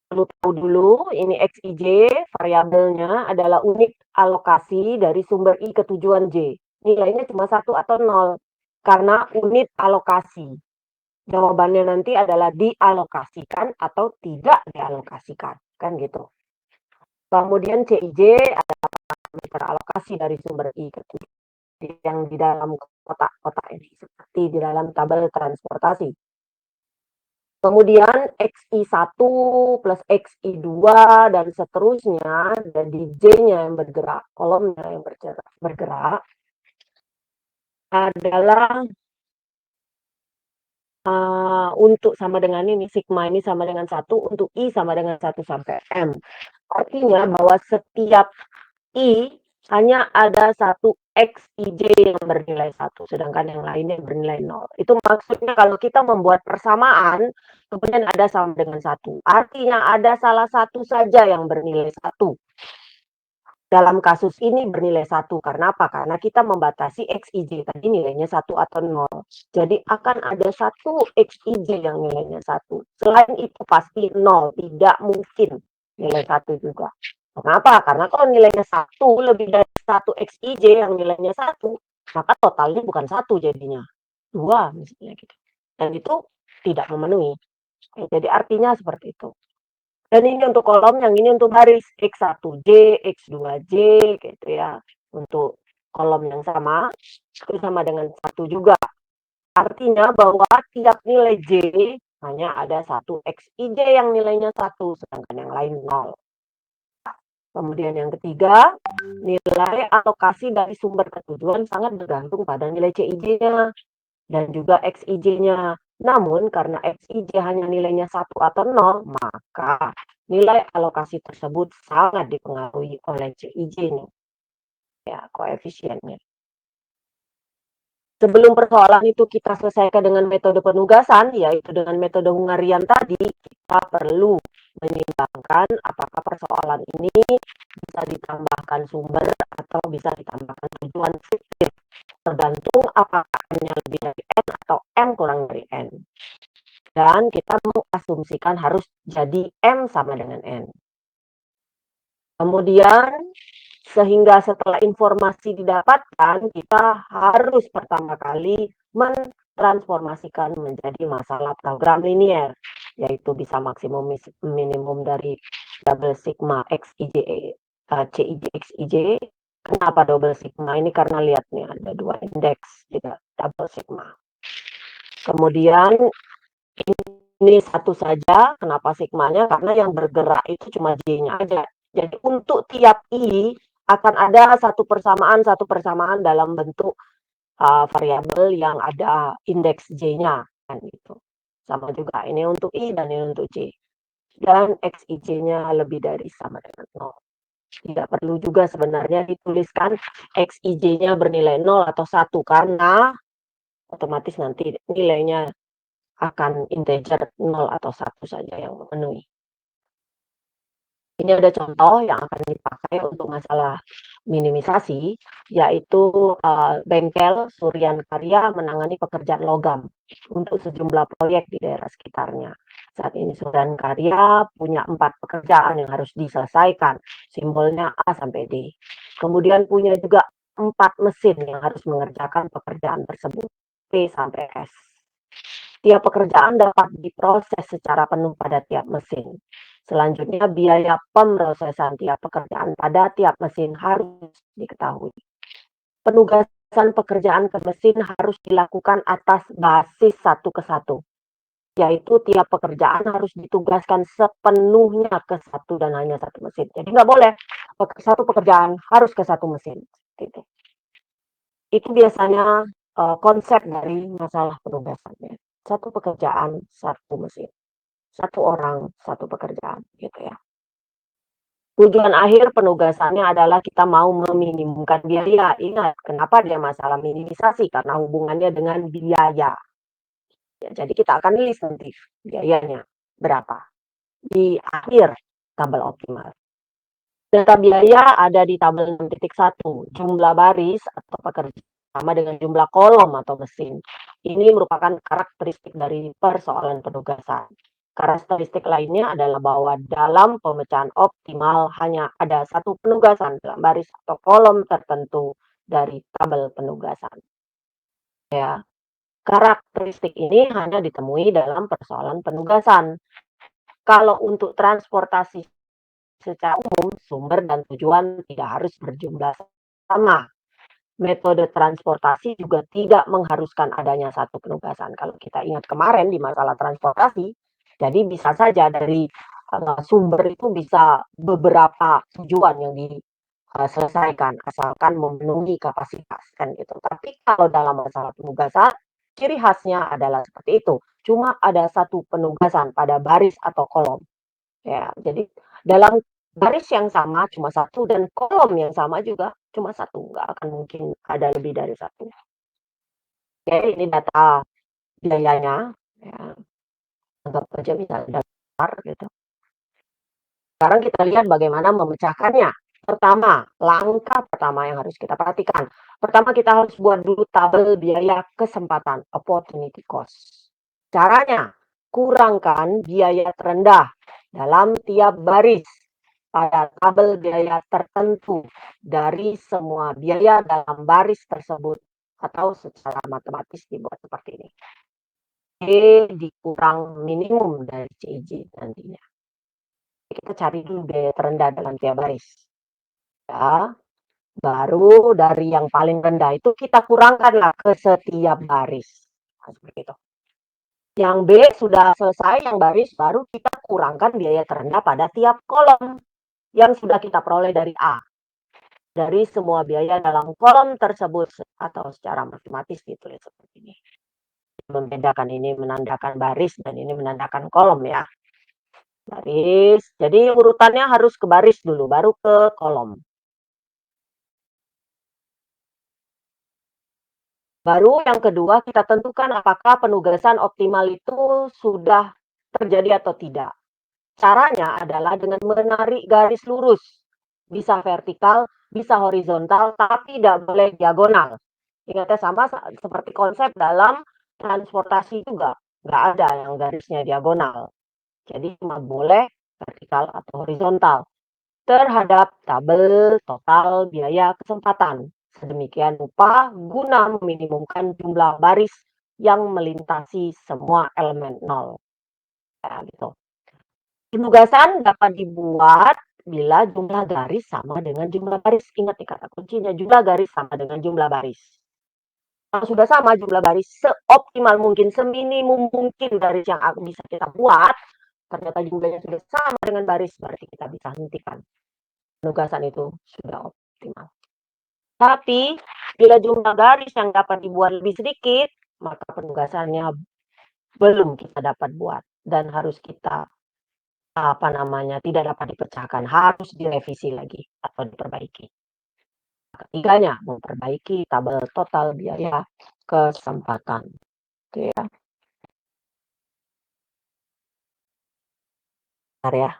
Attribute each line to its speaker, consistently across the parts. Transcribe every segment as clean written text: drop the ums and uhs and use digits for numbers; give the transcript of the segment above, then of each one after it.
Speaker 1: perlu tahu dulu, ini XIJ variabelnya adalah unit alokasi dari sumber I ke tujuan J. Nilainya cuma 1 atau 0 karena unit alokasi. Jawabannya nanti adalah dialokasikan atau tidak dialokasikan, kan gitu. Kemudian CIJ adalah parameter alokasi dari sumber I ke tujuan yang di dalam kotak-kotak ini, seperti di dalam tabel transportasi. Kemudian XI1 plus XI2 dan seterusnya, jadi J-nya yang bergerak, kolomnya yang bergerak adalah untuk sama dengan ini, sigma ini sama dengan 1, untuk I sama dengan 1 sampai M. Artinya bahwa setiap I hanya ada satu XIJ yang bernilai 1, sedangkan yang lainnya bernilai 0. Itu maksudnya kalau kita membuat persamaan, kemudian ada sama dengan 1. Artinya ada salah satu saja yang bernilai 1. Dalam kasus ini bernilai 1. Karena apa? Karena kita membatasi XIJ tadi nilainya 1 atau 0. Jadi akan ada satu XIJ yang nilainya 1. Selain itu pasti 0. Tidak mungkin nilai 1 juga. Kenapa? Karena kalau nilainya 1 lebih dari 1 XIJ yang nilainya 1, maka totalnya bukan 1 jadinya. 2 misalnya gitu. Dan itu tidak memenuhi. Jadi artinya seperti itu. Dan ini untuk kolom, yang ini untuk baris X1J, X2J gitu ya. Untuk kolom yang sama, itu sama dengan 1 juga. Artinya bahwa tiap nilai J hanya ada satu XIJ yang nilainya 1, sedangkan yang lain 0. Kemudian yang ketiga, nilai alokasi dari sumber ke tujuan sangat bergantung pada nilai CIJ-nya dan juga XIJ-nya. Namun karena XIJ hanya nilainya 1 atau 0, maka nilai alokasi tersebut sangat dipengaruhi oleh CIJ-nya, ya, koefisiennya. Sebelum persoalan itu kita selesaikan dengan metode penugasan, yaitu dengan metode Hungarian tadi, kita perlu menimbangkan apakah persoalan ini bisa ditambahkan sumber atau bisa ditambahkan tujuan fiktif, tergantung apakah N-nya lebih dari N atau M kurang dari N. Dan kita mengasumsikan harus jadi M sama dengan N. Kemudian, sehingga setelah informasi didapatkan, kita harus pertama kali mentransformasikan menjadi masalah program linier, yaitu bisa maksimum minimum dari double sigma XIJ, CIJ, XIJ. Kenapa double sigma? Ini karena lihat nih, ada 2 indeks, tidak double sigma. Kemudian, ini 1 saja, kenapa sigmanya? Karena yang bergerak itu cuma J-nya aja. Jadi untuk tiap I akan ada satu persamaan dalam bentuk variabel yang ada indeks J-nya, kan gitu. Sama juga ini untuk I dan ini untuk J. Dan XIJ-nya lebih dari sama dengan 0. Tidak perlu juga sebenarnya dituliskan XIJ-nya bernilai 0 atau 1 karena otomatis nanti nilainya akan integer 0 atau 1 saja yang memenuhi. Ini ada contoh yang akan dipakai untuk masalah minimisasi, yaitu bengkel Suryan Karya menangani pekerjaan logam untuk sejumlah proyek di daerah sekitarnya. Saat ini Suryan Karya punya 4 pekerjaan yang harus diselesaikan, simbolnya A sampai D. Kemudian punya juga 4 mesin yang harus mengerjakan pekerjaan tersebut, P sampai S. Tiap pekerjaan dapat diproses secara penuh pada tiap mesin. Selanjutnya, biaya pemrosesan tiap pekerjaan pada tiap mesin harus diketahui. Penugasan pekerjaan ke mesin harus dilakukan atas basis 1 ke 1, yaitu tiap pekerjaan harus ditugaskan sepenuhnya ke 1 dan hanya 1 mesin. Jadi nggak boleh satu pekerjaan harus ke 1 mesin. Gitu. Itu biasanya konsep dari masalah penugasannya. 1 pekerjaan, 1 mesin. 1 orang, 1 pekerjaan, gitu ya. Tujuan akhir penugasannya adalah kita mau meminimumkan biaya. Ingat, kenapa dia masalah minimisasi? Karena hubungannya dengan biaya. Ya, jadi kita akan list nanti biayanya berapa di akhir tabel optimal. Data biaya ada di tabel 6.1. Jumlah baris atau pekerjaan sama dengan jumlah kolom atau mesin. Ini merupakan karakteristik dari persoalan penugasan. Karakteristik lainnya adalah bahwa dalam pemecahan optimal hanya ada satu penugasan dalam baris atau kolom tertentu dari tabel penugasan. Ya, karakteristik ini hanya ditemui dalam persoalan penugasan. Kalau untuk transportasi secara umum, sumber dan tujuan tidak harus berjumlah sama. Metode transportasi juga tidak mengharuskan adanya satu penugasan. Kalau kita ingat kemarin di masalah transportasi, jadi bisa saja dari sumber itu bisa beberapa tujuan yang diselesaikan asalkan memenuhi kapasitas kan gitu. Tapi kalau dalam masalah penugasan, ciri khasnya adalah seperti itu. Cuma ada satu penugasan pada baris atau kolom. Ya, jadi dalam baris yang sama cuma satu dan kolom yang sama juga cuma satu, nggak akan mungkin ada lebih dari satu. Oke, ini data biayanya, ya, anggap aja misalnya dasar gitu. Sekarang kita lihat bagaimana memecahkannya. Pertama, langkah pertama yang harus kita perhatikan. Pertama kita harus buat dulu tabel biaya kesempatan, opportunity cost. Caranya, kurangkan biaya terendah dalam tiap baris pada tabel biaya tertentu dari semua biaya dalam baris tersebut atau secara matematis dibuat seperti ini. E dikurang minimum dari CJ nantinya. Kita cari dulu biaya terendah dalam tiap baris. Ya, baru dari yang paling rendah itu kita kurangkanlah ke setiap baris. Nah, seperti itu. Yang B sudah selesai, yang baris baru kita kurangkan biaya terendah pada tiap kolom yang sudah kita peroleh dari A. Dari semua biaya dalam kolom tersebut atau secara matematis ditulis seperti ini. Membedakan ini menandakan baris dan ini menandakan kolom ya. Baris. Jadi urutannya harus ke baris dulu, baru ke kolom. Baru yang kedua kita tentukan apakah penugasan optimal itu sudah terjadi atau tidak. Caranya adalah dengan menarik garis lurus. Bisa vertikal, bisa horizontal, tapi tidak boleh diagonal. Ingatnya sama seperti konsep dalam transportasi juga. Nggak ada yang garisnya diagonal. Jadi cuma boleh vertikal atau horizontal. Terhadap tabel total biaya kesempatan. Sedemikian rupa guna meminimumkan jumlah baris yang melintasi semua elemen nol. Ya, gitu. Penugasan dapat dibuat bila jumlah garis sama dengan jumlah baris. Ingat nih kata kuncinya, jumlah garis sama dengan jumlah baris. Kalau sudah sama jumlah baris, seoptimal mungkin, seminimum mungkin garis yang bisa kita buat, ternyata jumlahnya sudah sama dengan baris, berarti kita bisa hentikan. Penugasan itu sudah optimal. Tapi bila jumlah garis yang dapat dibuat lebih sedikit, maka penugasannya belum kita dapat buat dan harus kita tidak dapat dipecahkan, harus direvisi lagi atau diperbaiki. Ketiganya, memperbaiki tabel total biaya kesempatan. Itu ya. Bentar ya.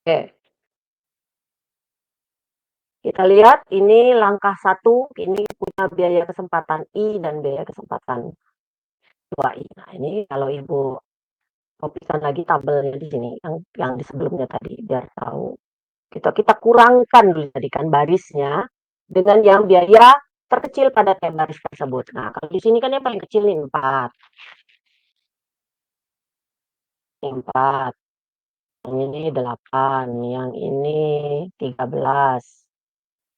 Speaker 1: Oke. Kita lihat ini langkah 1, ini punya biaya kesempatan I dan biaya kesempatan 2I. Nah, ini kalau Ibu kopikan lagi tabelnya di sini yang di sebelumnya tadi biar tahu. Kita kurangkan dulu tadi kan barisnya dengan yang biaya terkecil pada tiap baris tersebut. Nah, kalau di sini kan yang paling kecil nih 4. 4. Yang ini 8, yang ini 13,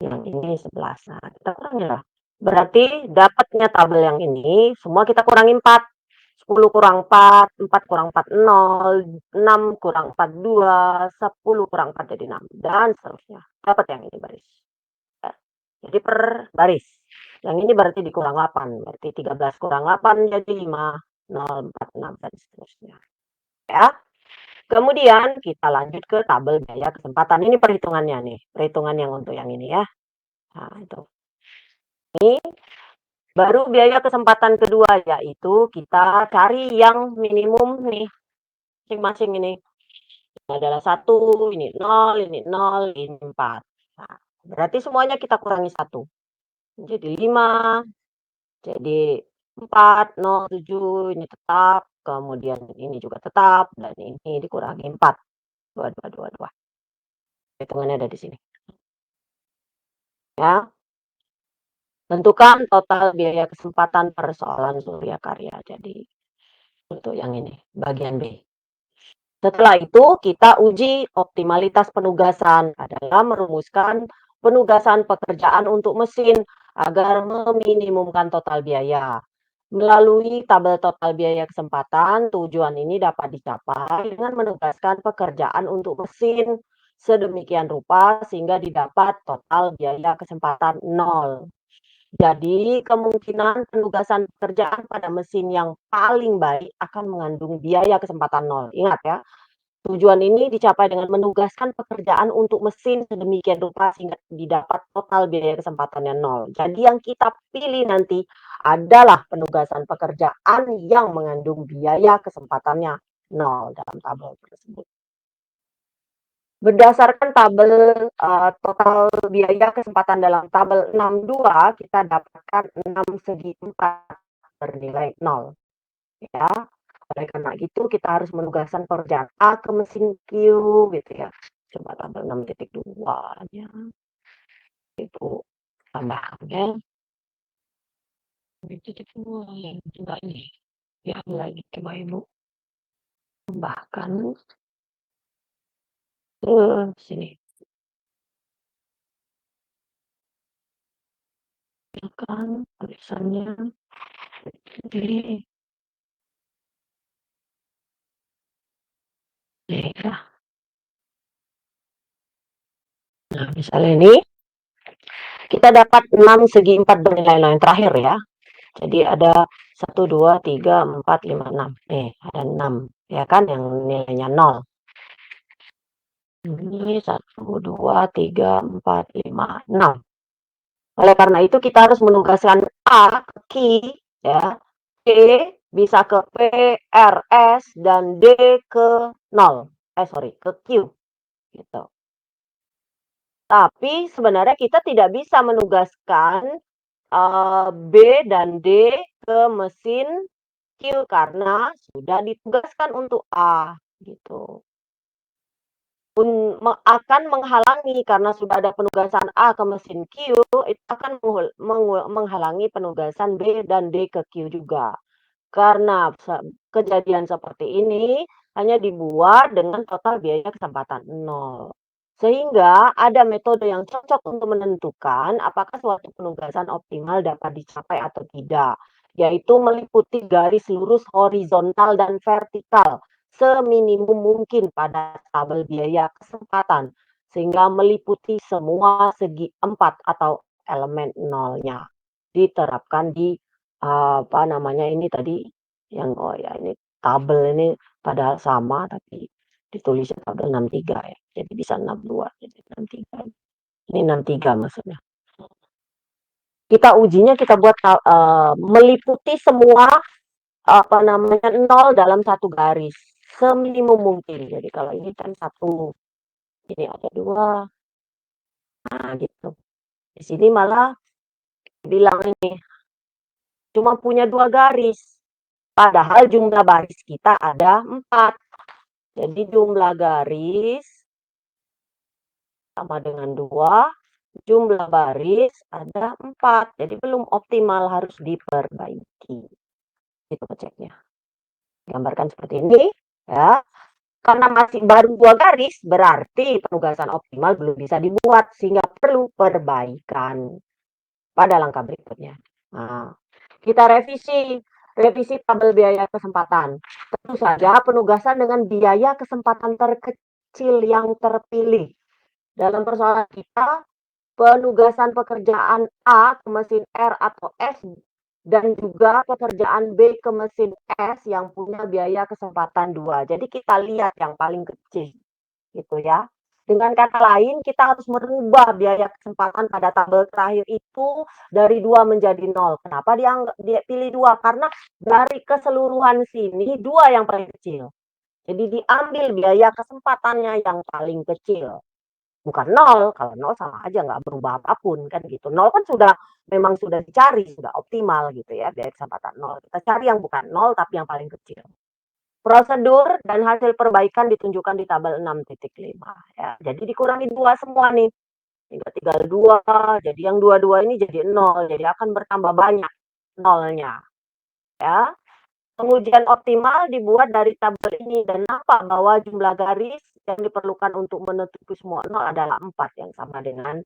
Speaker 1: yang ini 11. Nah, kita kurangin lah. Berarti dapatnya tabel yang ini semua kita kurangi 4. 10 kurang 4, 4 kurang 4, 0, 6 kurang 4, 2, 10 kurang 4 jadi 6, dan seterusnya. Dapat yang ini baris. Ya. Jadi per baris. Yang ini berarti dikurang 8, berarti 13 kurang 8 jadi 5. 0, 4, 6, dan seterusnya. Ya. Kemudian kita lanjut ke tabel biaya kesempatan. Ini perhitungannya nih, perhitungan yang untuk yang ini ya. Nah, itu. Ini baru biaya kesempatan kedua, yaitu kita cari yang minimum nih, masing-masing ini. Ini adalah 1, ini 0, ini 0, ini 4. Nah, berarti semuanya kita kurangi 1. Jadi 5, jadi 4, 0, 7, ini tetap, kemudian ini juga tetap, dan ini dikurangi 4. 2, 2, 2, 2. Hitungannya ada di sini. Ya, tentukan total biaya kesempatan persoalan surya karya. Jadi untuk yang ini, bagian B. Setelah itu kita uji optimalitas penugasan adalah merumuskan penugasan pekerjaan untuk mesin agar meminimumkan total biaya. Melalui tabel total biaya kesempatan, tujuan ini dapat dicapai dengan menugaskan pekerjaan untuk mesin sedemikian rupa sehingga didapat total biaya kesempatan 0. Jadi, kemungkinan penugasan pekerjaan pada mesin yang paling baik akan mengandung biaya kesempatan 0. Ingat ya, tujuan ini dicapai dengan menugaskan pekerjaan untuk mesin sedemikian rupa sehingga didapat total biaya kesempatannya 0. Jadi yang kita pilih nanti adalah penugasan pekerjaan yang mengandung biaya kesempatannya 0 dalam tabel tersebut. Berdasarkan tabel total biaya kesempatan dalam tabel 62, kita dapatkan 6 segi 4 bernilai 0. Ya. Oleh karena itu kita harus menugaskan pekerjaan A ke mesin Q gitu ya. Coba tabel 6.2-nya itu tambahkan ya. 6.2 yang enggak ini. Ya lagi coba Ibu tambahkan ke sini. Kan tulisannya pilih ya. Nah, misalnya ini kita dapat 6 segi 4 bernilai 0 yang terakhir ya. Jadi ada 1, 2, 3, 4, 5, 6. Nih, ada 6. Ya kan yang nilainya 0. Ini 1, 2, 3, 4, 5, 6. Oleh karena itu kita harus menugaskan A ke Q ya. D bisa ke P, R, S, dan D ke 0. Sorry, ke Q gitu. Tapi sebenarnya kita tidak bisa menugaskan B dan D ke mesin Q karena sudah ditugaskan untuk A gitu. Akan menghalangi karena sudah ada penugasan A ke mesin Q, itu akan menghalangi penugasan B dan D ke Q juga. Karena kejadian seperti ini hanya dibuat dengan total biaya kesempatan 0. Sehingga ada metode yang cocok untuk menentukan apakah suatu penugasan optimal dapat dicapai atau tidak, yaitu meliputi garis lurus horizontal dan vertikal seminimum mungkin pada tabel biaya kesempatan, sehingga meliputi semua segi 4 atau elemen nolnya. Diterapkan di apa namanya ini tadi yang ya ini tabel ini padahal sama tapi ditulisnya tabel 63 ya. Jadi bisa 62 jadi 63. Ini 63 maksudnya. Kita ujinya kita buat meliputi semua apa namanya 0 dalam satu garis seminimum mungkin. Jadi kalau ini kan 1, ini ada 2. Nah, gitu. Di sini malah bilang ini cuma punya 2 garis. Padahal jumlah baris kita ada 4. Jadi jumlah garis sama dengan 2, jumlah baris ada 4. Jadi belum optimal, harus diperbaiki. Itu ceknya. Gambarkan seperti ini ya. Karena masih baru 2 garis, berarti penugasan optimal belum bisa dibuat sehingga perlu perbaikan pada langkah berikutnya. Nah, kita revisi tabel biaya kesempatan. Tentu saja penugasan dengan biaya kesempatan terkecil yang terpilih. Dalam persoalan kita, penugasan pekerjaan A ke mesin R atau S dan juga pekerjaan B ke mesin S yang punya biaya kesempatan 2. Jadi kita lihat yang paling kecil, gitu ya. Dengan kata lain, kita harus merubah biaya kesempatan pada tabel terakhir itu dari 2 menjadi 0. Kenapa dia pilih 2? Karena dari keseluruhan sini 2 yang paling kecil. Jadi diambil biaya kesempatannya yang paling kecil. Bukan 0, kalau 0 sama aja nggak berubah apapun kan gitu. 0 kan memang sudah dicari, sudah optimal gitu ya, biaya kesempatan 0. Kita cari yang bukan 0 tapi yang paling kecil. Prosedur dan hasil perbaikan ditunjukkan di tabel 6.5 ya. Jadi dikurangi 2 semua nih. Tinggal 2, jadi yang 22 ini jadi 0, jadi akan bertambah banyak nolnya ya. Pengujian optimal dibuat dari tabel ini dan nampak bahwa jumlah garis yang diperlukan untuk menutupi semua nol adalah 4 yang sama dengan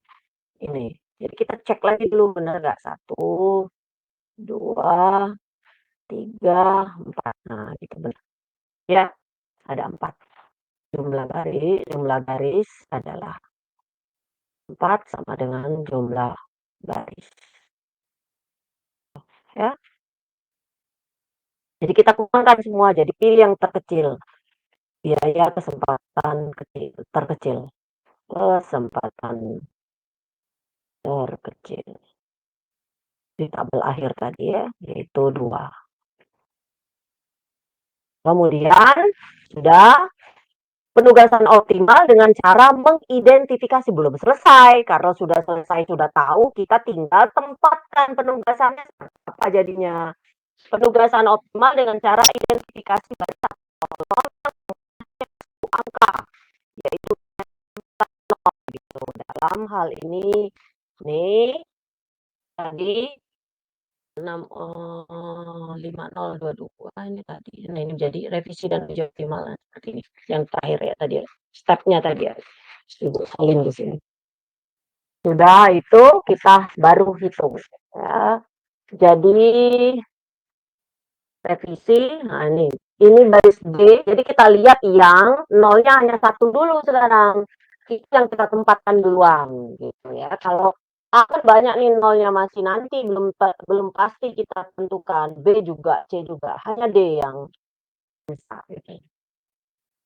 Speaker 1: ini. Jadi kita cek lagi dulu benar nggak? 1, 2, 3, 4. Nah, gitu benar. Ya, ada 4. Jumlah garis adalah 4 sama dengan jumlah baris. Ya. Jadi kita kurangkan semua, jadi pilih yang terkecil. Biaya kesempatan terkecil. Kesempatan terkecil. Di tabel akhir tadi ya, yaitu 2. Kemudian sudah penugasan optimal dengan cara mengidentifikasi. Belum selesai, karena sudah selesai, sudah tahu, kita tinggal tempatkan penugasannya apa jadinya. Penugasan optimal dengan cara identifikasi baca angka, yaitu gitu. Dalam hal ini, nih tadi 5022 ini tadi. Nah, ini jadi revisi dan uji optimal seperti ini. Yang terakhir ya tadi ya. Stepnya tadi ya. Ibu salin di sini. Sudah itu kita baru hitung ya. Jadi revisi, nah ini baris B, jadi kita lihat yang nolnya hanya 1 dulu sekarang. Itu yang kita tempatkan duluan gitu ya. Kalau A kan banyak nih nolnya masih nanti belum pasti kita tentukan. B juga, C juga, hanya D yang bisa gitu.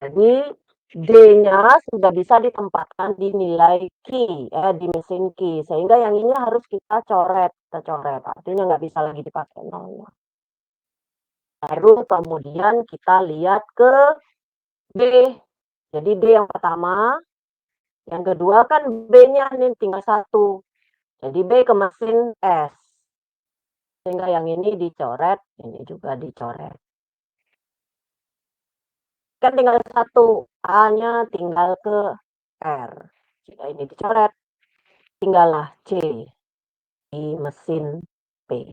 Speaker 1: Jadi D-nya sudah bisa ditempatkan di nilai key ya, di mesin key, sehingga yang ini harus kita coret, artinya nggak bisa lagi dipakai nolnya. Baru kemudian kita lihat ke B. Jadi B yang pertama, yang kedua kan B-nya ini tinggal 1. Jadi B ke mesin S. Sehingga yang ini dicoret, ini juga dicoret. Kan tinggal 1, A-nya tinggal ke R. Jika ini dicoret, tinggallah C di mesin P.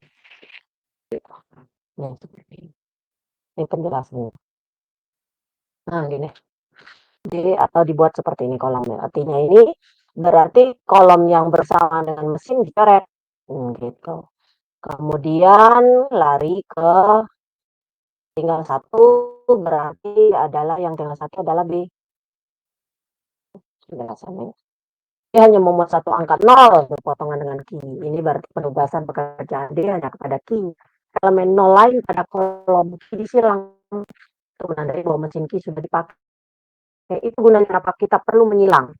Speaker 1: Nah, seperti ini. Ini penjelasannya. Nah, gini. Jadi atau dibuat seperti ini kolomnya. Artinya ini berarti kolom yang bersama dengan mesin dicoret. Gitu. Kemudian lari ke tinggal 1 berarti yang tinggal 1 adalah B. Penjelasannya. Dia hanya memuat 1 angka 0 berpotongan dengan key. Ini berarti penugasan pekerjaan dia hanya kepada key. Elemen 0 lain pada kolom key disilang. Itu menandai bahwa mesin key sudah dipakai. Itu gunanya apa? Kita perlu menyilang.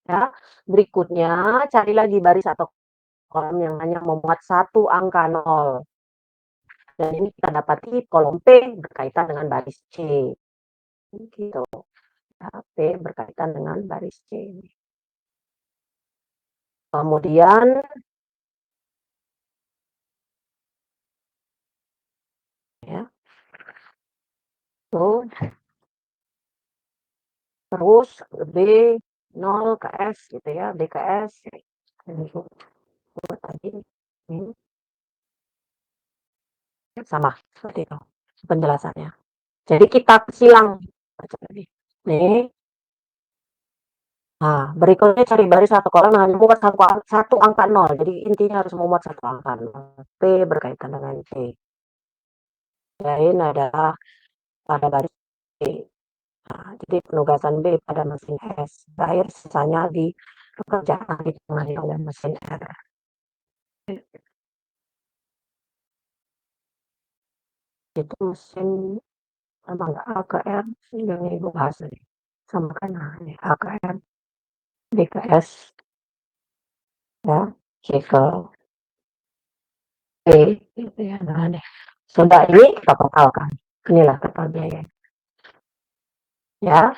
Speaker 1: Ya. Berikutnya carilah di baris atau kolom yang hanya memuat 1 angka 0. Dan ini kita dapati kolom P berkaitan dengan baris C. Gitu. P berkaitan dengan baris C. Kemudian ya. Tuh. Terus B 0 ke S gitu ya, B ke S. Tadi sama seperti itu penjelasannya. Jadi kita silang. Nih. Nah, berikutnya cari baris satu kolom hanya memuat satu angka 0. Jadi intinya harus memuat 1 angka 0. P berkaitan dengan C. Lain adalah pada baris B. Nah, jadi penugasan B pada mesin S. Terakhir sisanya di pekerjaan ditangani oleh mesin R. itu mesin apa enggak AKR yang ibu bahas tadi sama kan ini AKR BKS ya cycle P gitu ya nah deh coba ini kita totalkan inilah total biaya ya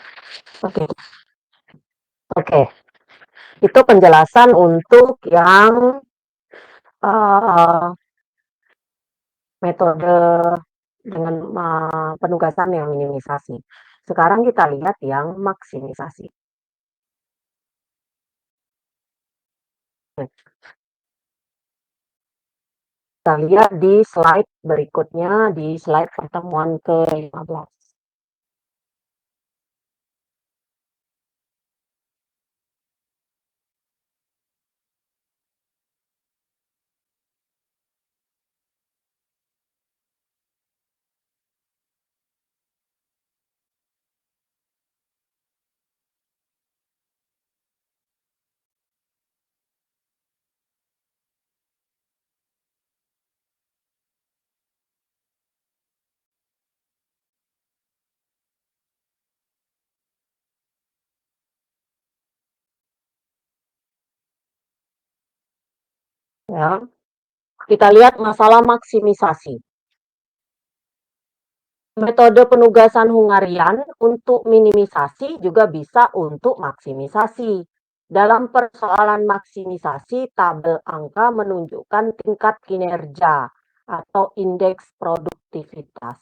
Speaker 1: oke oke itu penjelasan untuk yang uh, metode dengan penugasan yang minimisasi. Sekarang kita lihat yang maksimisasi. Kita lihat di slide berikutnya, di slide pertemuan ke-15. Ya. Kita lihat masalah maksimisasi. Metode penugasan Hungarian untuk minimisasi juga bisa untuk maksimisasi. Dalam persoalan maksimisasi, tabel angka menunjukkan tingkat kinerja atau indeks produktivitas.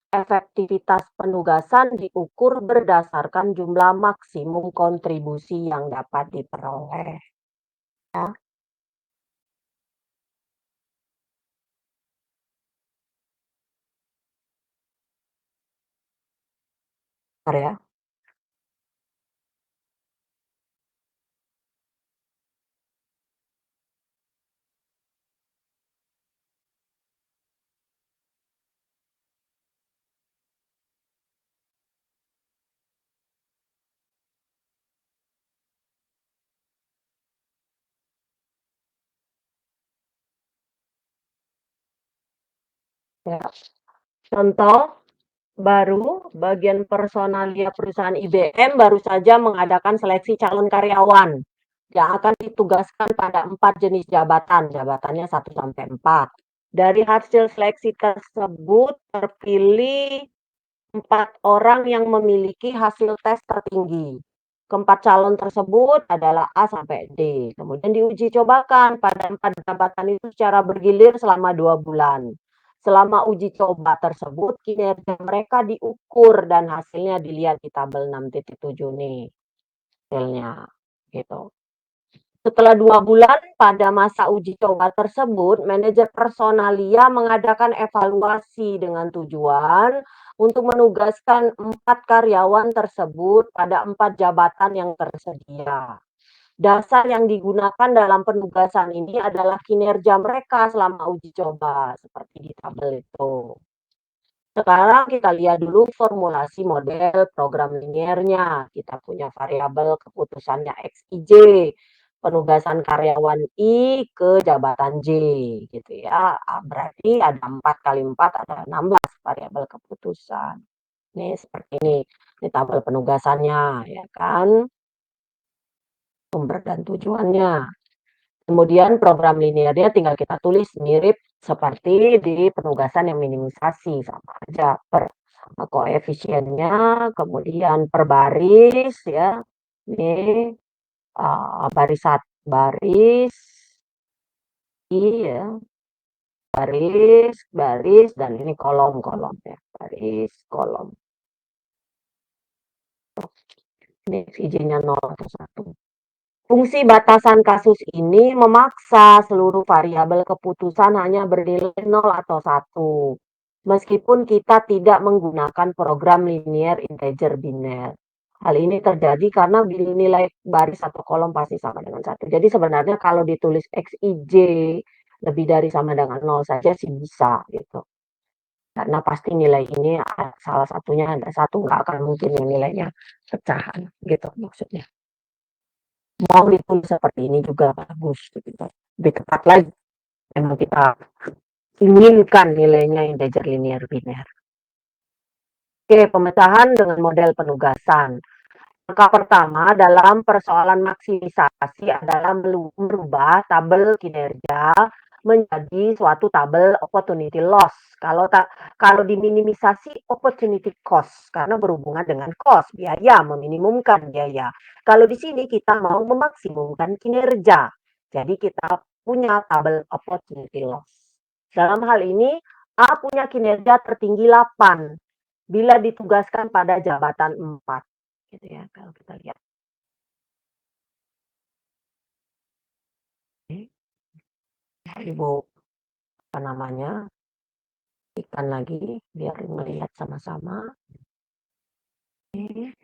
Speaker 1: Efektivitas penugasan diukur berdasarkan jumlah maksimum kontribusi yang dapat diperoleh. Ya. Ya. Ya. Contoh baru, bagian personalia perusahaan IBM baru saja mengadakan seleksi calon karyawan yang akan ditugaskan pada 4 jenis jabatan, jabatannya 1 sampai 4. Dari hasil seleksi tersebut terpilih 4 orang yang memiliki hasil tes tertinggi. Keempat calon tersebut adalah A sampai D. Kemudian diuji cobakan pada 4 jabatan itu secara bergilir selama 2 bulan. Selama uji coba tersebut, kinerja mereka diukur dan hasilnya dilihat di tabel 6.7 nih. Hasilnya, gitu. Setelah 2 bulan pada masa uji coba tersebut, manajer personalia mengadakan evaluasi dengan tujuan untuk menugaskan 4 karyawan tersebut pada 4 jabatan yang tersedia. Dasar yang digunakan dalam penugasan ini adalah kinerja mereka selama uji coba, seperti di tabel itu. Sekarang kita lihat dulu formulasi model program liniernya. Kita punya variabel keputusannya XIJ, penugasan karyawan I ke jabatan J, gitu ya. Berarti ada 4 kali 4 ada 16 variabel keputusan. Ini seperti ini. Ini tabel penugasannya, ya kan? Sumber dan tujuannya. Kemudian program liniernya tinggal kita tulis mirip seperti di penugasan yang minimisasi, sama aja per koefisiennya, kemudian per baris ya. Ini baris I ya, baris dan ini kolom-kolom ya, baris kolom. Ini izinnya 0 atau 1. Fungsi batasan kasus ini memaksa seluruh variabel keputusan hanya bernilai 0 atau 1. Meskipun kita tidak menggunakan program linear integer biner. Hal ini terjadi karena nilai baris atau kolom pasti sama dengan 1. Jadi sebenarnya kalau ditulis XIJ lebih dari sama dengan 0 saja sih bisa gitu. Karena pasti nilai ini salah satunya ada 1, nggak akan mungkin yang nilainya pecahan gitu maksudnya. Mau ditulis seperti ini juga bagus gitu. Lebih tepat lagi memang kita inginkan nilainya integer linear biner. Oke, pemecahan dengan model penugasan. Langkah pertama dalam persoalan maksimisasi adalah merubah tabel kinerja menjadi suatu tabel opportunity loss. Kalau diminimisasi opportunity cost karena berhubungan dengan cost, biaya, meminimumkan biaya. Kalau di sini kita mau memaksimumkan kinerja. Jadi kita punya tabel opportunity loss. Dalam hal ini A punya kinerja tertinggi 8 bila ditugaskan pada jabatan 4 gitu ya kalau kita lihat. Ibu apa namanya? Ikan lagi biar melihat sama-sama. Oke.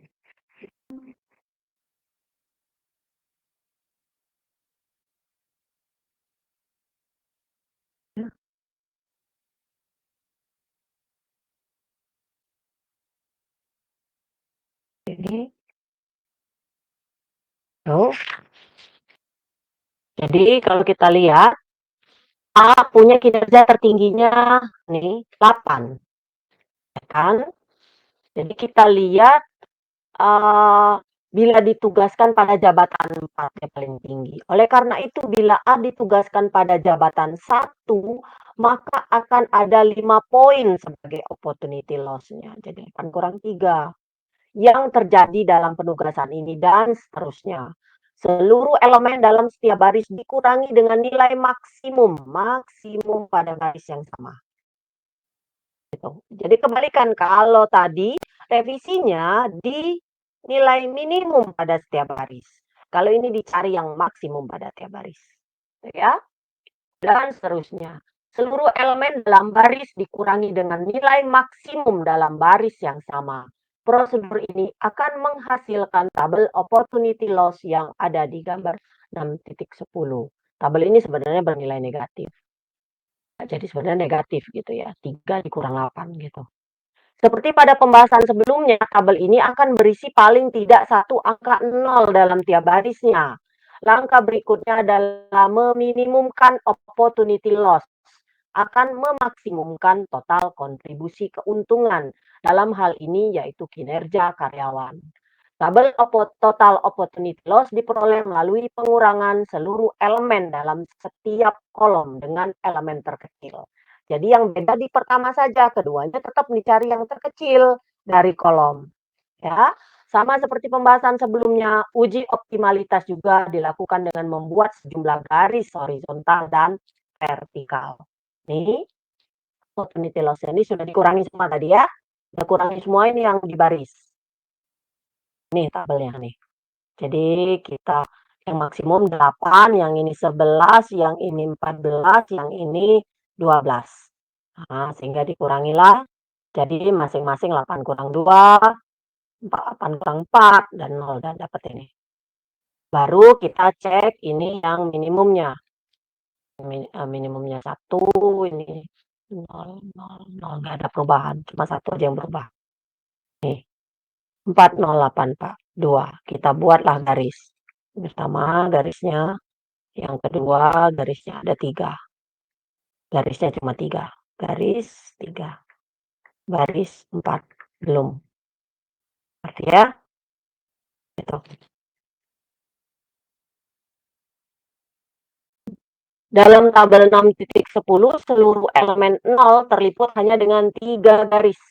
Speaker 1: Ini tuh. Jadi kalau kita lihat A punya kinerja tertingginya nih 8, ya kan? Jadi kita lihat bila ditugaskan pada jabatan 4 yang paling tinggi. Oleh karena itu bila A ditugaskan pada jabatan 1, maka akan ada 5 poin sebagai opportunity loss-nya. Jadi 8 kurang 3 yang terjadi dalam penugasan ini dan seterusnya. Seluruh elemen dalam setiap baris dikurangi dengan nilai maksimum pada baris yang sama. Gitu. Jadi kebalikan kalau tadi revisinya di nilai minimum pada setiap baris. Kalau ini dicari yang maksimum pada tiap baris. Ya, dan seterusnya. Seluruh elemen dalam baris dikurangi dengan nilai maksimum dalam baris yang sama. Prosedur ini akan menghasilkan tabel opportunity loss yang ada di gambar 6.10. Tabel ini sebenarnya bernilai negatif. Jadi sebenarnya negatif gitu ya. 3 dikurang 8 gitu. Seperti pada pembahasan sebelumnya, tabel ini akan berisi paling tidak satu angka 0 dalam tiap barisnya. Langkah berikutnya adalah meminimumkan opportunity loss, akan memaksimumkan total kontribusi keuntungan. Dalam hal ini yaitu kinerja karyawan. Tabel total opportunity loss diperoleh melalui pengurangan seluruh elemen dalam setiap kolom dengan elemen terkecil. Jadi yang beda di pertama saja, keduanya tetap dicari yang terkecil dari kolom. Ya, sama seperti pembahasan sebelumnya, uji optimalitas juga dilakukan dengan membuat sejumlah garis horizontal dan vertikal. Nih, opportunity loss ini sudah dikurangi semua tadi ya. Sudah kurangi semua ini yang di baris. Nih tabelnya nih. Jadi kita yang maksimum 8, yang ini 11, yang ini 14, yang ini 12. Nah, sehingga dikurangilah. Jadi masing-masing 8 kurang 2, 8 kurang 4, dan 0, dan dapat ini. Baru kita cek ini yang minimumnya. Minimumnya 1, ini 0, 0, 0, nggak ada perubahan. Cuma 1 aja yang berubah. Nih, 408, Pak. 2. Kita buatlah garis. Pertama garisnya, yang kedua garisnya ada 3. Garisnya cuma 3. Garis 3. Baris 4. Belum. Berarti ya, itu. Dalam tabel 6.10, seluruh elemen 0 terlipat hanya dengan 3 garis.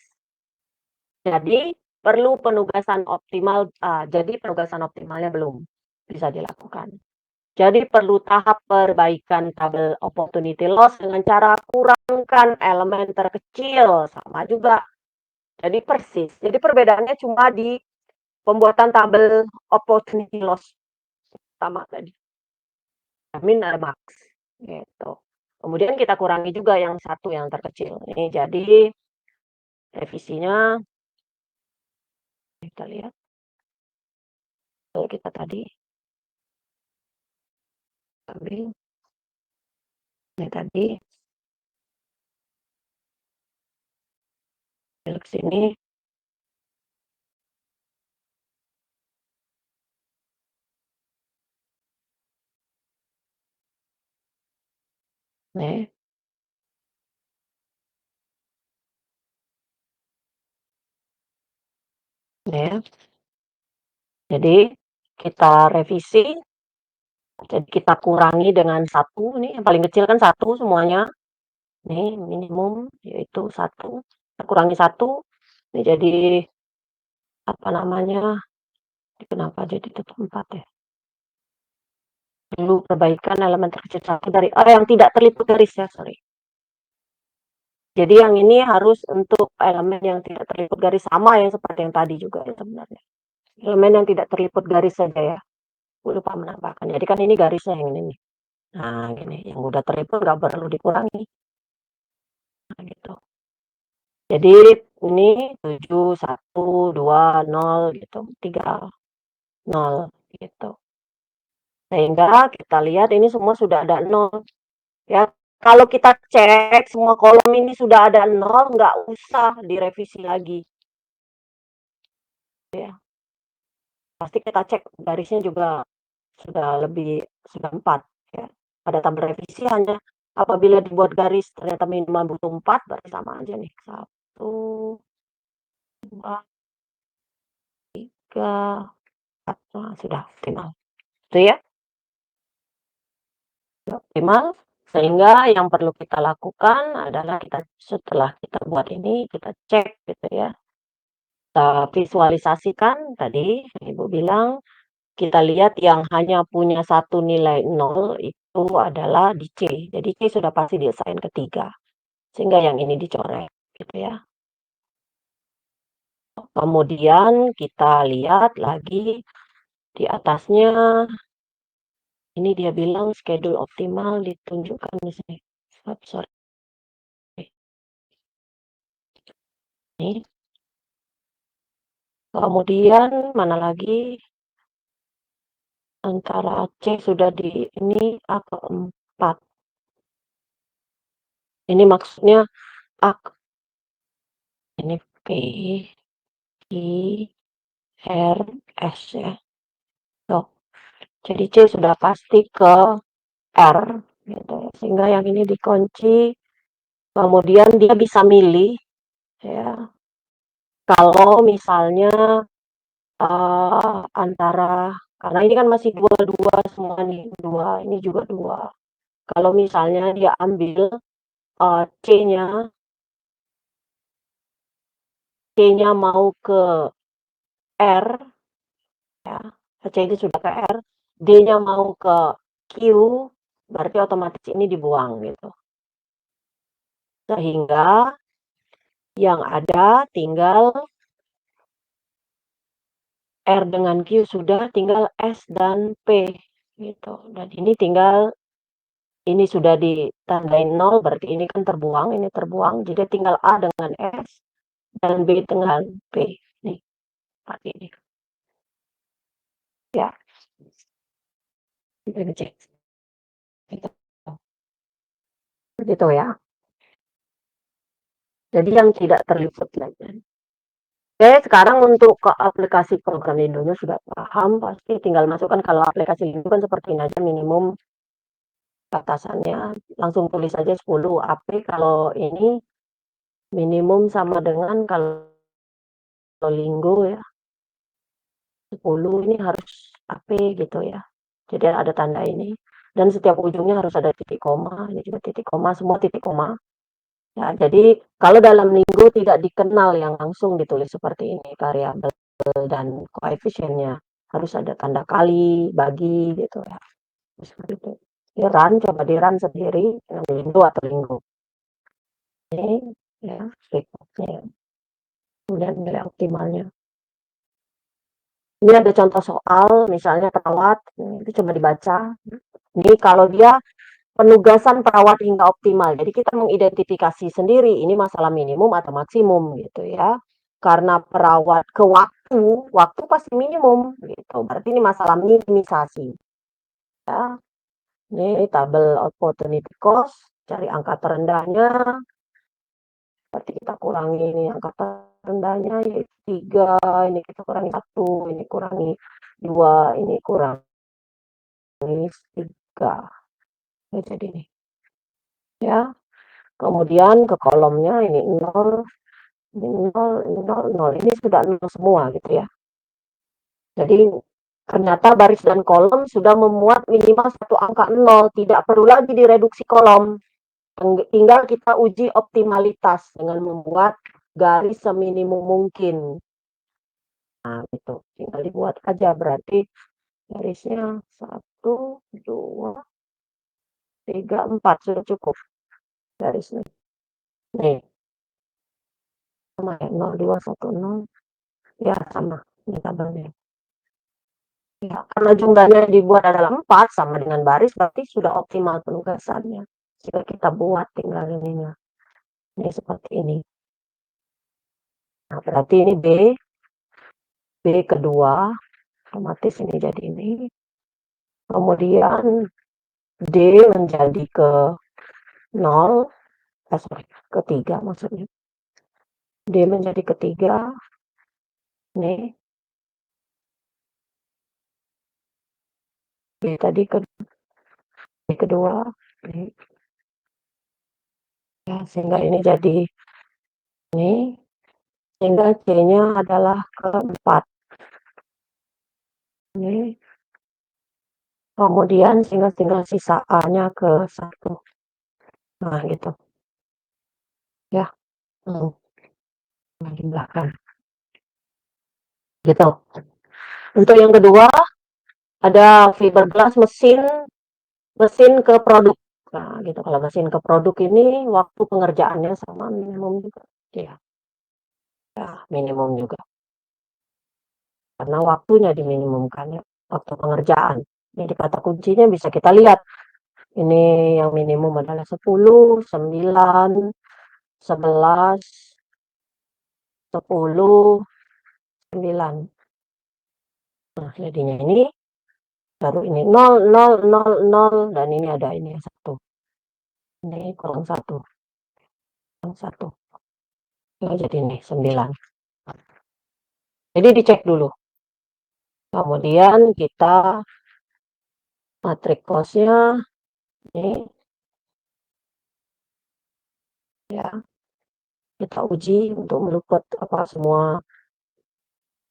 Speaker 1: Jadi, perlu penugasan optimal. Jadi, penugasan optimalnya belum bisa dilakukan. Jadi, perlu tahap perbaikan tabel opportunity loss dengan cara kurangkan elemen terkecil. Sama juga. Jadi, persis. Jadi, perbedaannya cuma di pembuatan tabel opportunity loss pertama tadi. Min ada max. Gitu. Kemudian kita kurangi juga yang satu yang terkecil. Ini jadi revisinya kita lihat. Kalau kita tadi ambil ini tadi ambil ke sini. Nih. ya. Jadi kita revisi, jadi kita kurangi dengan satu nih, yang paling kecil kan satu semuanya, nih minimum yaitu satu, kita kurangi satu, ini jadi, apa namanya, kenapa jadi tetap 4 ya? Dulu perbaikan elemen terkecil satu dari yang tidak terlipat garis ya, sorry. Jadi yang ini harus untuk elemen yang tidak terlipat garis, sama yang seperti yang tadi juga ya sebenarnya. Elemen yang tidak terlipat garis saja ya, aku lupa menambahkan. Jadi kan ini garisnya yang ini nih. Nah gini, yang udah terlipat nggak perlu dikurangi, nah gitu. Jadi ini 7, 1, 2, 0 gitu, 3, 0 gitu. Sehingga kita lihat ini semua sudah ada 0 ya. Kalau kita cek semua kolom ini sudah ada 0, nggak usah direvisi lagi ya. Pasti kita cek garisnya juga sudah 4 ya. Pada tabel revisi hanya apabila dibuat garis ternyata minimal butuh 4 berarti sama aja nih. 1, 2, 3, 4, nah sudah optimal. Itu ya, sudah optimal. Sehingga yang perlu kita lakukan adalah setelah kita buat ini, kita cek gitu ya. Kita visualisasikan tadi Ibu bilang, kita lihat yang hanya punya satu nilai 0 itu adalah di C. Jadi C sudah pasti di-assign ke 3, sehingga yang ini dicoret, gitu ya. Kemudian kita lihat lagi di atasnya, ini dia bilang schedule optimal ditunjukkan di sini. Sorry. Nih. Kemudian mana lagi? Antara C sudah di ini A keempat. Ini maksudnya A ini P, I, R, S ya. Tuh. Jadi C sudah pasti ke R gitu. Sehingga yang ini dikunci. Kemudian dia bisa milih ya. Kalau misalnya antara karena ini kan masih dua-dua semua nih, dua ini juga dua. Kalau misalnya dia ambil C-nya, C-nya mau ke R, ya, C ini sudah ke R, D-nya mau ke Q, berarti otomatis ini dibuang gitu. Sehingga yang ada tinggal R dengan Q sudah, tinggal S dan P gitu. Dan ini tinggal ini sudah ditandain 0 berarti ini kan terbuang, ini terbuang. Jadi tinggal A dengan S dan B dengan P. Nih, seperti ini. Ya, kita cek. Gitu. Begitu ya. Jadi yang tidak terlibat lagi. Oke, sekarang untuk ke aplikasi program Lindonya sudah paham, pasti tinggal masukkan kalau aplikasi Lindo kan seperti ini aja minimum batasannya, langsung tulis aja 10 AP, kalau ini minimum sama dengan kalau Linggo ya, 10 ini harus AP gitu ya. Jadi ada tanda ini, dan setiap ujungnya harus ada titik koma, ini juga titik koma, semua titik koma. Ya, jadi kalau dalam Linggo tidak dikenal yang langsung ditulis seperti ini, variabel dan koefisiennya. Harus ada tanda kali, bagi gitu ya. Seperti itu. Coba di run sendiri dengan Linggo atau Linggo. Ini ya, berikutnya. Kemudian nilai optimalnya. Ini ada contoh soal, misalnya perawat, itu coba dibaca. Ini kalau dia penugasan perawat hingga optimal. Jadi kita mengidentifikasi sendiri ini masalah minimum atau maksimum gitu ya. Karena perawat ke waktu pasti minimum gitu. Berarti ini masalah minimisasi. Ya. Ini tabel opportunity cost, cari angka terendahnya. Berarti kita kurangi ini angka terendahnya yaitu 3, ini kita kurangi 1, ini kurangi 2, ini kurangi 3. Ya, jadi ini. Ya. Kemudian ke kolomnya ini 0, ini nol, ini nol, nol. Ini sudah nol semua gitu ya. Jadi ternyata baris dan kolom sudah memuat minimal satu angka nol, tidak perlu lagi direduksi kolom. Tinggal kita uji optimalitas dengan membuat garis seminimum mungkin. Nah, itu tinggal dibuat aja, berarti garisnya 1, 2, 3, 4 sudah cukup garisnya. Nih, sama ya, 0, 2, 1, 0. Ya, sama ini tabelnya. Ya, karena jumlahnya dibuat adalah 4 sama dengan baris, berarti sudah optimal penugasannya. Jika kita buat tinggal ininya. Ini seperti ini. Nah, berarti ini B kedua, otomatis ini jadi ini. Kemudian D menjadi ke 0, sorry, ketiga maksudnya. D menjadi ketiga, nih, B tadi ke B kedua, nih. Ya, sehingga ini jadi ini, sehingga C-nya adalah keempat. Ini. Kemudian tinggal sisa A-nya ke 1. Nah, gitu. Ya, di belakang. Gitu. Untuk yang kedua, ada fiberglass mesin ke produk. Nah, gitu. Kalau mesin ke produk ini waktu pengerjaannya sama minimum juga. Ya, ya minimum juga. Karena waktunya diminimumkan ya, waktu pengerjaan. Jadi kata kuncinya bisa kita lihat. Ini yang minimum adalah 10, 9, 11, 10, 9. Nah, jadinya ini baru ini 0, 0, 0, 0, dan ini ada ini 1. Ini kurang 1. Kurang 1. Ya, jadi ini 9. Jadi dicek dulu. Kemudian kita matrik cos-nya ini ya kita uji untuk meluput apa semua.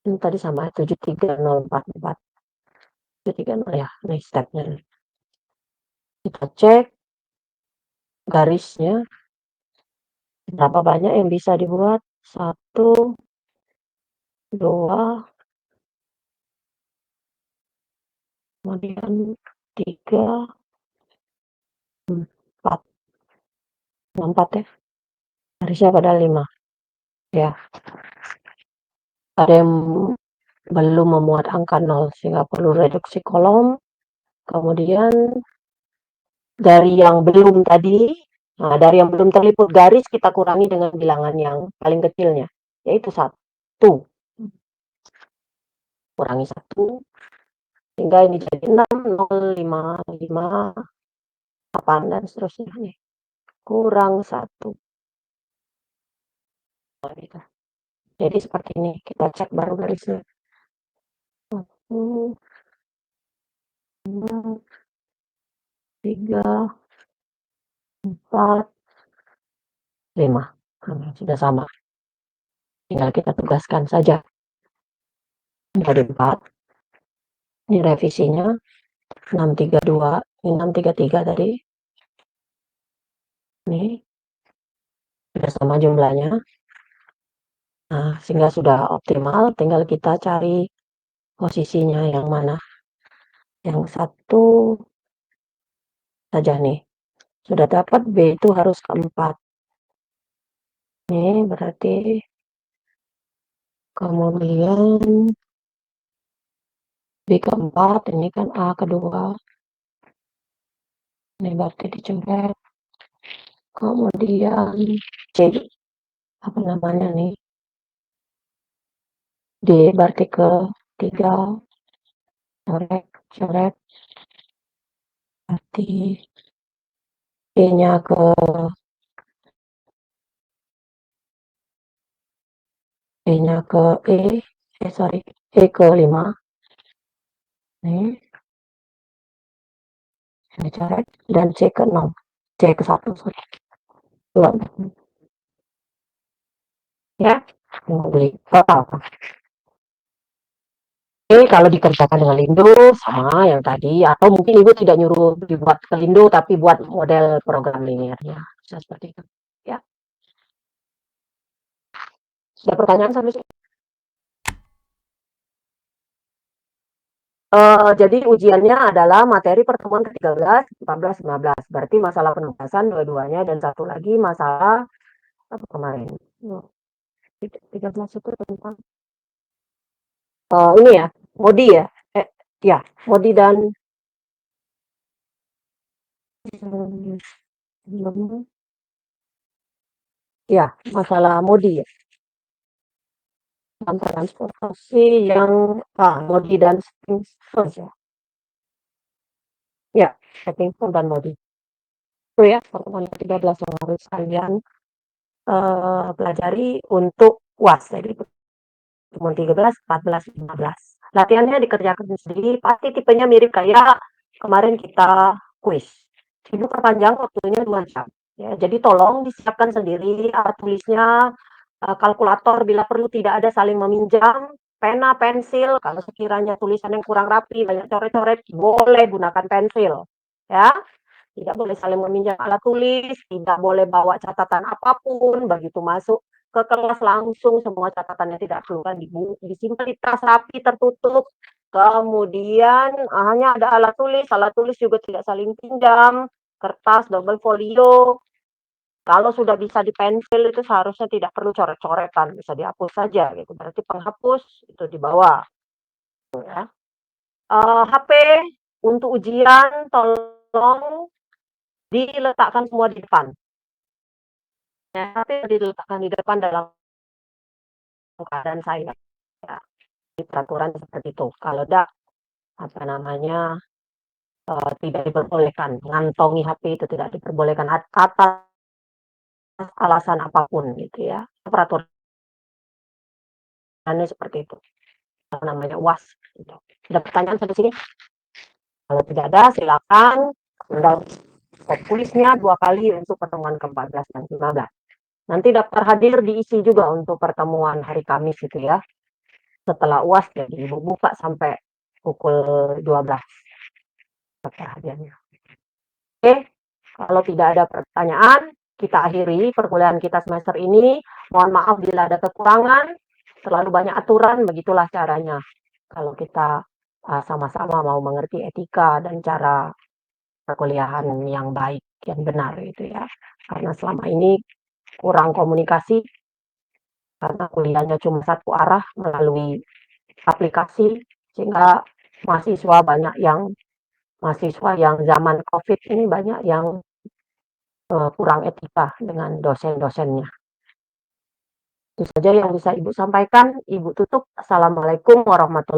Speaker 1: Ini tadi sama 73044. 730 ya. Ini stepnya. Kita cek garisnya berapa banyak yang bisa dibuat. 1, 2, kemudian 3, 4. 4 ya. Garisnya pada 5. Ya. Ada yang belum memuat angka 0 sehingga perlu reduksi kolom. Kemudian dari yang belum tadi, nah dari yang belum terliput garis kita kurangi dengan bilangan yang paling kecilnya, yaitu 1. Kurangi 1, sehingga ini jadi 6, 0, 5, 5, 8, dan seterusnya. Nih. Kurang 1. Jadi seperti ini, kita cek baru garisnya. 1, 2, 3, 4, 5. Sudah sama. Tinggal kita tugaskan saja. Dari 4. Ini revisinya 632, ini 633 tadi. Ini sudah sama jumlahnya. Nah, sehingga sudah optimal, tinggal kita cari posisinya yang mana. Yang 1 saja nih. Sudah dapat B itu harus keempat. Ini berarti kemudian B keempat, ini kan A kedua. Ini berarti dicoret. Kemudian C, apa namanya nih? D berarti ke 3. Coret, coret. Berarti B-nya ke E-nya ke E ke 5. Nih, ini coret. Dan C ke 6. C ke 1, sorry. ya. Total. Oke, kalau dikerjakan dengan Lindo sama yang tadi, atau mungkin Ibu tidak nyuruh dibuat ke Lindo, tapi buat model program linearnya, bisa seperti itu. Ya, ada pertanyaan sampai sini? Jadi ujiannya adalah materi pertemuan ke-13, 14, 15. Berarti masalah penugasan dua-duanya dan satu lagi masalah apa kemarin? 13 itu tentang ini ya, Modi ya. Eh, ya, Modi dan ya, masalah Modi ya. Dan transportasi yang Modi dan stepping stone ya. Ya, stepping stone dan Modi. Itu ya pertemuan ke-13 yang harus kalian pelajari untuk UAS. Jadi pertemuan 13, 14, 15. Latihannya dikerjakan sendiri, pasti tipenya mirip kayak kemarin kita kuis. Diperpanjang waktunya 2 jam. Ya, jadi tolong disiapkan sendiri alat tulisnya, kalkulator bila perlu tidak ada saling meminjam, pena, pensil, kalau sekiranya tulisan yang kurang rapi, banyak coret-coret, boleh gunakan pensil. Ya, tidak boleh saling meminjam alat tulis, tidak boleh bawa catatan apapun, begitu masuk ke kelas langsung semua catatannya tidak keluar, disimpan di tas rapi tertutup. Kemudian hanya ada alat tulis juga tidak saling pinjam, kertas double folio. Kalau sudah bisa di pensil itu seharusnya tidak perlu coret-coretan, bisa dihapus saja gitu. Berarti penghapus itu di bawah. Ya. HP untuk ujian tolong diletakkan semua di depan. Ya, tapi diletakkan di depan dalam keadaan saya. Ya, di peraturan seperti itu. Kalau tidak, apa namanya, tidak diperbolehkan. Ngantongi HP itu tidak diperbolehkan atas alasan apapun gitu ya. Peraturannya seperti itu. Namanya UAS. Gitu. Ada pertanyaan sampai sini? Kalau tidak ada, silakan. Tulisnya 2 kali untuk pertemuan ke-14 dan 15. Nanti daftar hadir diisi juga untuk pertemuan hari Kamis itu ya. Setelah UAS jadi Ibu buka sampai pukul 12 daftar hadirnya. Oke, kalau tidak ada pertanyaan, kita akhiri perkuliahan kita semester ini. Mohon maaf bila ada kekurangan, terlalu banyak aturan, begitulah caranya. Kalau kita sama-sama mau mengerti etika dan cara perkuliahan yang baik, yang benar itu ya. Karena selama ini kurang komunikasi, karena kuliahnya cuma satu arah melalui aplikasi, sehingga mahasiswa yang zaman COVID ini banyak yang kurang etika dengan dosen-dosennya. Itu saja yang bisa Ibu sampaikan. Ibu tutup. Assalamualaikum warahmatullahi wabarakatuh.